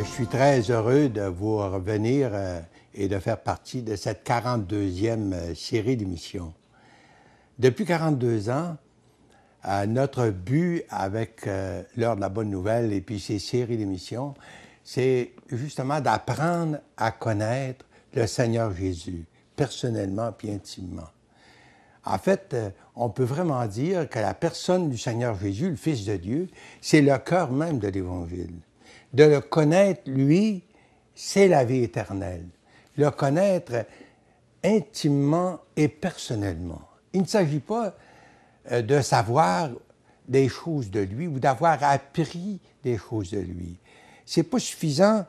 Je suis très heureux de vous revenir et de faire partie de cette 42e série d'émissions. Depuis 42 ans, notre but avec l'heure de la bonne nouvelle et puis ces séries d'émissions, c'est justement d'apprendre à connaître le Seigneur Jésus, personnellement puis intimement. En fait, on peut vraiment dire que la personne du Seigneur Jésus, le Fils de Dieu, c'est le cœur même de l'Évangile. De le connaître, lui, c'est la vie éternelle. Le connaître intimement et personnellement. Il ne s'agit pas de savoir des choses de lui ou d'avoir appris des choses de lui. C'est pas suffisant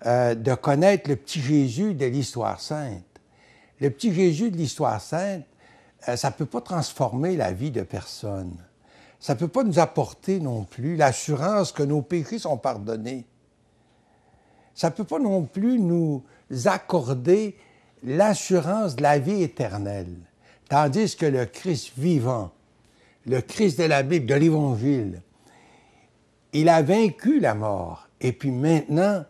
de connaître le petit Jésus de l'Histoire sainte. Le petit Jésus de l'Histoire sainte, ça ne peut pas transformer la vie de personne. Ça ne peut pas nous apporter non plus l'assurance que nos péchés sont pardonnés. Ça ne peut pas non plus nous accorder l'assurance de la vie éternelle. Tandis que le Christ vivant, le Christ de la Bible, de l'Évangile, il a vaincu la mort. Et puis maintenant,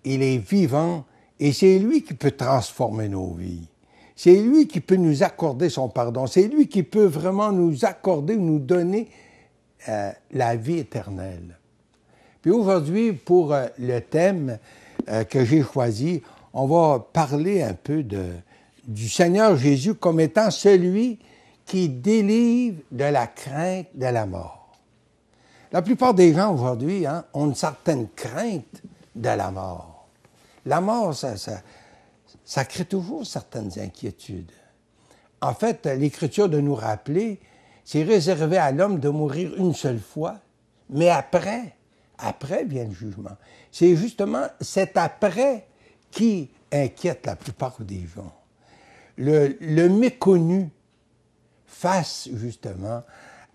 il est vivant et c'est lui qui peut transformer nos vies. C'est lui qui peut nous accorder son pardon. C'est lui qui peut vraiment nous accorder ou nous donner la vie éternelle. Puis aujourd'hui, pour le thème que j'ai choisi, on va parler un peu du Seigneur Jésus comme étant celui qui délivre de la crainte de la mort. La plupart des gens aujourd'hui ont une certaine crainte de la mort. La mort, ça crée toujours certaines inquiétudes. En fait, l'Écriture de nous rappeler, c'est réservé à l'homme de mourir une seule fois, mais après vient le jugement. C'est justement cet après qui inquiète la plupart des gens. Le méconnu face justement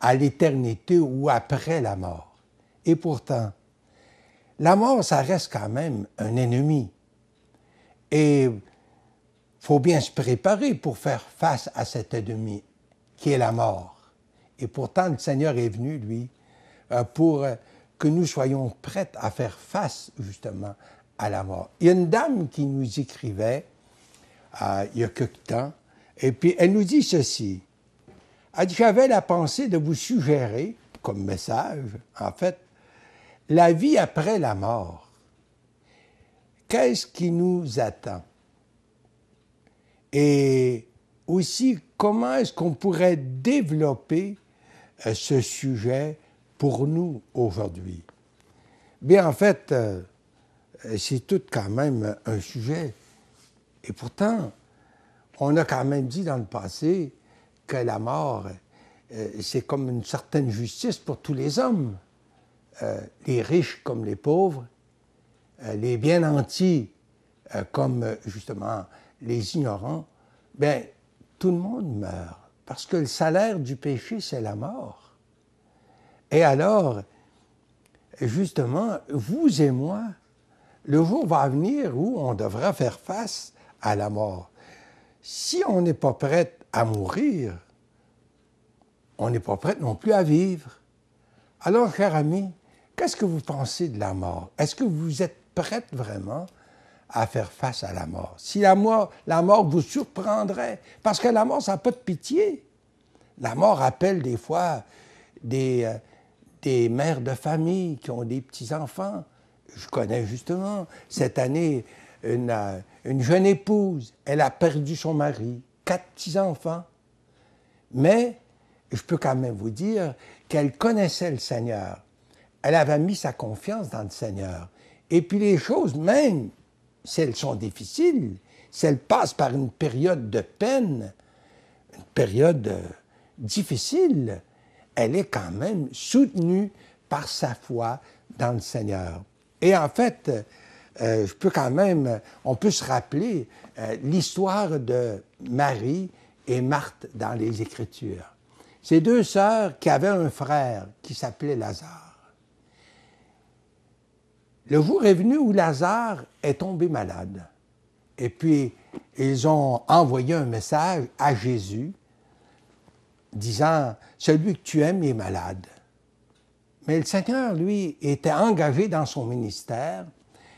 à l'éternité ou après la mort. Et pourtant, la mort, ça reste quand même un ennemi. Et il faut bien se préparer pour faire face à cet ennemi qui est la mort. Et pourtant, le Seigneur est venu, lui, pour que nous soyons prêts à faire face, justement, à la mort. Il y a une dame qui nous écrivait, il y a quelque temps, et puis elle nous dit ceci. Elle dit, j'avais la pensée de vous suggérer, comme message, en fait, la vie après la mort. Qu'est-ce qui nous attend? Et aussi, comment est-ce qu'on pourrait développer ce sujet pour nous aujourd'hui? Bien, en fait, c'est tout quand même un sujet. Et pourtant, on a quand même dit dans le passé que la mort, c'est comme une certaine justice pour tous les hommes, les riches comme les pauvres, les bien nantis comme justement les ignorants. Bien, tout le monde meurt parce que le salaire du péché, c'est la mort. Et alors, justement, vous et moi, le jour va venir où on devra faire face à la mort. Si on n'est pas prêt à mourir, on n'est pas prêt non plus à vivre. Alors, cher ami, qu'est-ce que vous pensez de la mort? Est-ce que vous êtes prête vraiment à faire face à la mort? Si la mort vous surprendrait, parce que la mort, ça n'a pas de pitié. La mort appelle des fois des mères de famille qui ont des petits-enfants. Je connais justement, cette année, une jeune épouse, elle a perdu son mari, 4 petits-enfants. Mais je peux quand même vous dire qu'elle connaissait le Seigneur. Elle avait mis sa confiance dans le Seigneur. Et puis les choses, même si elles sont difficiles, si elles passent par une période de peine, une période difficile, elle est quand même soutenue par sa foi dans le Seigneur. Et en fait, on peut se rappeler l'histoire de Marie et Marthe dans les Écritures. Ces 2 sœurs qui avaient un frère qui s'appelait Lazare. Le jour est venu où Lazare est tombé malade. Et puis, ils ont envoyé un message à Jésus disant « Celui que tu aimes est malade ». Mais le Seigneur, lui, était engagé dans son ministère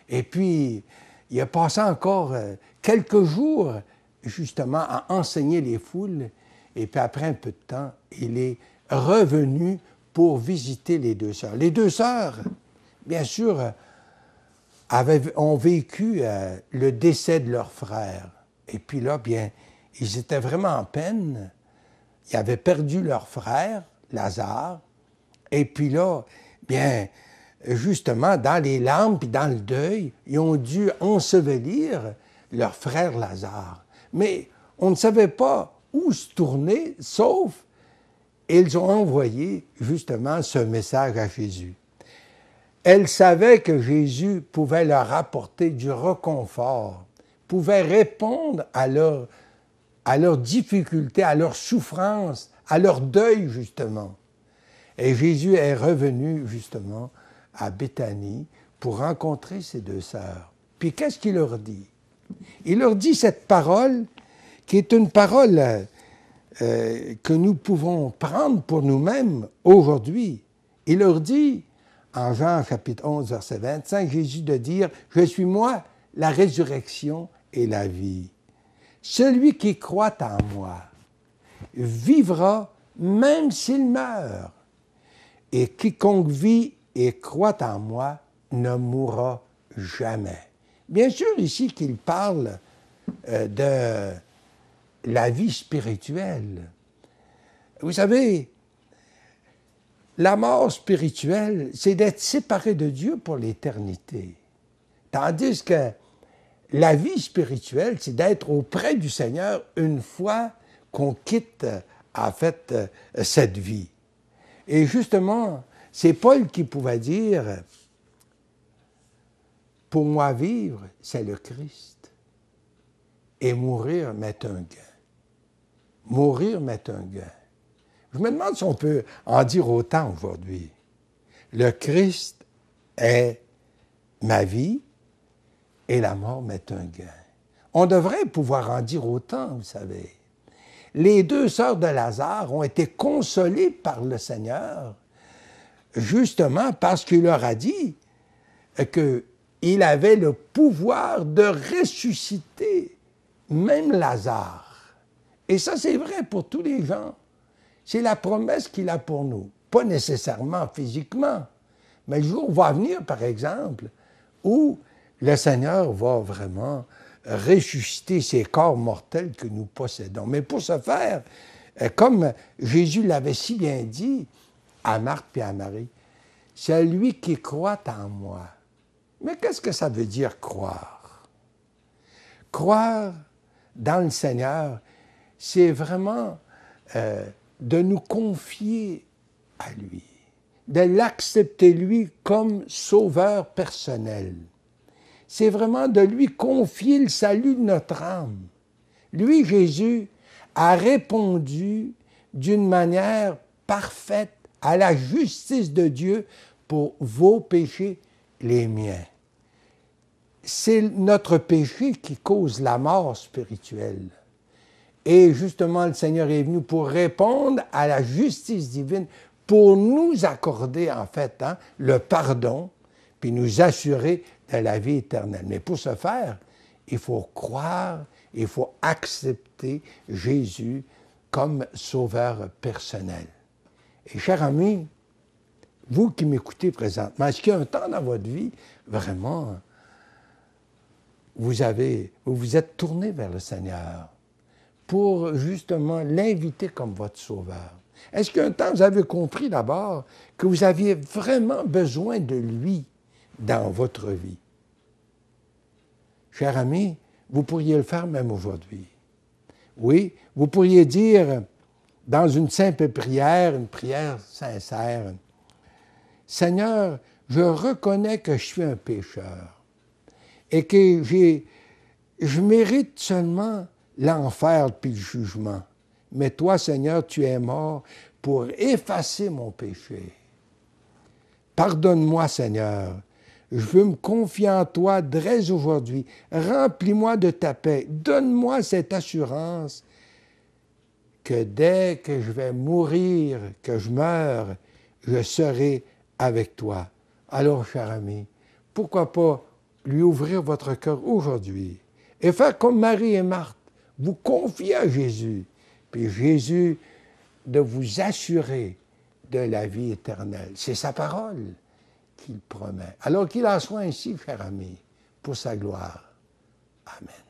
Et puis, il a passé encore quelques jours, justement, à enseigner les foules. Et puis, après un peu de temps, il est revenu pour visiter les deux sœurs. Les deux sœurs, bien sûr, ont vécu le décès de leur frère. Et puis là, bien, ils étaient vraiment en peine. Ils avaient perdu leur frère, Lazare. Et puis là, bien, justement, dans les larmes puis dans le deuil, ils ont dû ensevelir leur frère Lazare. Mais on ne savait pas où se tourner, sauf ils ont envoyé justement ce message à Jésus. Elles savaient que Jésus pouvait leur apporter du réconfort, pouvait répondre à leurs difficultés, à leurs souffrances, à leur deuil, justement. Et Jésus est revenu, justement, à Béthanie pour rencontrer ses deux sœurs. Puis qu'est-ce qu'il leur dit? Il leur dit cette parole qui est une parole que nous pouvons prendre pour nous-mêmes aujourd'hui. Il leur dit, en Jean chapitre 11, verset 25, Jésus de dire, « Je suis moi, la résurrection et la vie. Celui qui croit en moi vivra même s'il meurt. Et quiconque vit et croit en moi ne mourra jamais. » Bien sûr, ici qu'il parle de la vie spirituelle. Vous savez, la mort spirituelle, c'est d'être séparé de Dieu pour l'éternité. Tandis que la vie spirituelle, c'est d'être auprès du Seigneur une fois qu'on quitte, en fait, cette vie. Et justement, c'est Paul qui pouvait dire, « Pour moi vivre, c'est le Christ, et mourir m'est un gain. » Mourir m'est un gain. Je me demande si on peut en dire autant aujourd'hui. Le Christ est ma vie et la mort m'est un gain. On devrait pouvoir en dire autant, vous savez. Les deux sœurs de Lazare ont été consolées par le Seigneur, justement parce qu'il leur a dit qu'il avait le pouvoir de ressusciter même Lazare. Et ça, c'est vrai pour tous les gens. C'est la promesse qu'il a pour nous. Pas nécessairement physiquement, mais le jour va venir, par exemple, où le Seigneur va vraiment ressusciter ces corps mortels que nous possédons. Mais pour ce faire, comme Jésus l'avait si bien dit à Marthe et à Marie, « Celui qui croit en moi. » Mais qu'est-ce que ça veut dire croire? Croire dans le Seigneur, c'est vraiment de nous confier à lui, de l'accepter lui comme sauveur personnel. C'est vraiment de lui confier le salut de notre âme. Lui, Jésus, a répondu d'une manière parfaite à la justice de Dieu pour vos péchés, les miens. C'est notre péché qui cause la mort spirituelle. Et justement, le Seigneur est venu pour répondre à la justice divine, pour nous accorder, en fait, le pardon, puis nous assurer de la vie éternelle. Mais pour ce faire, il faut croire, il faut accepter Jésus comme sauveur personnel. Et chers amis, vous qui m'écoutez présentement, est-ce qu'il y a un temps dans votre vie, vraiment, vous vous êtes tourné vers le Seigneur pour justement l'inviter comme votre sauveur? Est-ce qu'un temps, vous avez compris d'abord que vous aviez vraiment besoin de lui dans votre vie? Cher ami, vous pourriez le faire même aujourd'hui. Oui, vous pourriez dire dans une simple prière, une prière sincère, « Seigneur, je reconnais que je suis un pécheur et que je mérite seulement l'enfer puis le jugement. Mais toi, Seigneur, tu es mort pour effacer mon péché. Pardonne-moi, Seigneur. Je veux me confier en toi dès aujourd'hui. Remplis-moi de ta paix. Donne-moi cette assurance que dès que je vais mourir, que je meurs, je serai avec toi. » Alors, cher ami, pourquoi pas lui ouvrir votre cœur aujourd'hui et faire comme Marie et Marthe, vous confier à Jésus, puis Jésus de vous assurer de la vie éternelle. C'est sa parole qu'il promet. Alors qu'il en soit ainsi, cher ami, pour sa gloire. Amen.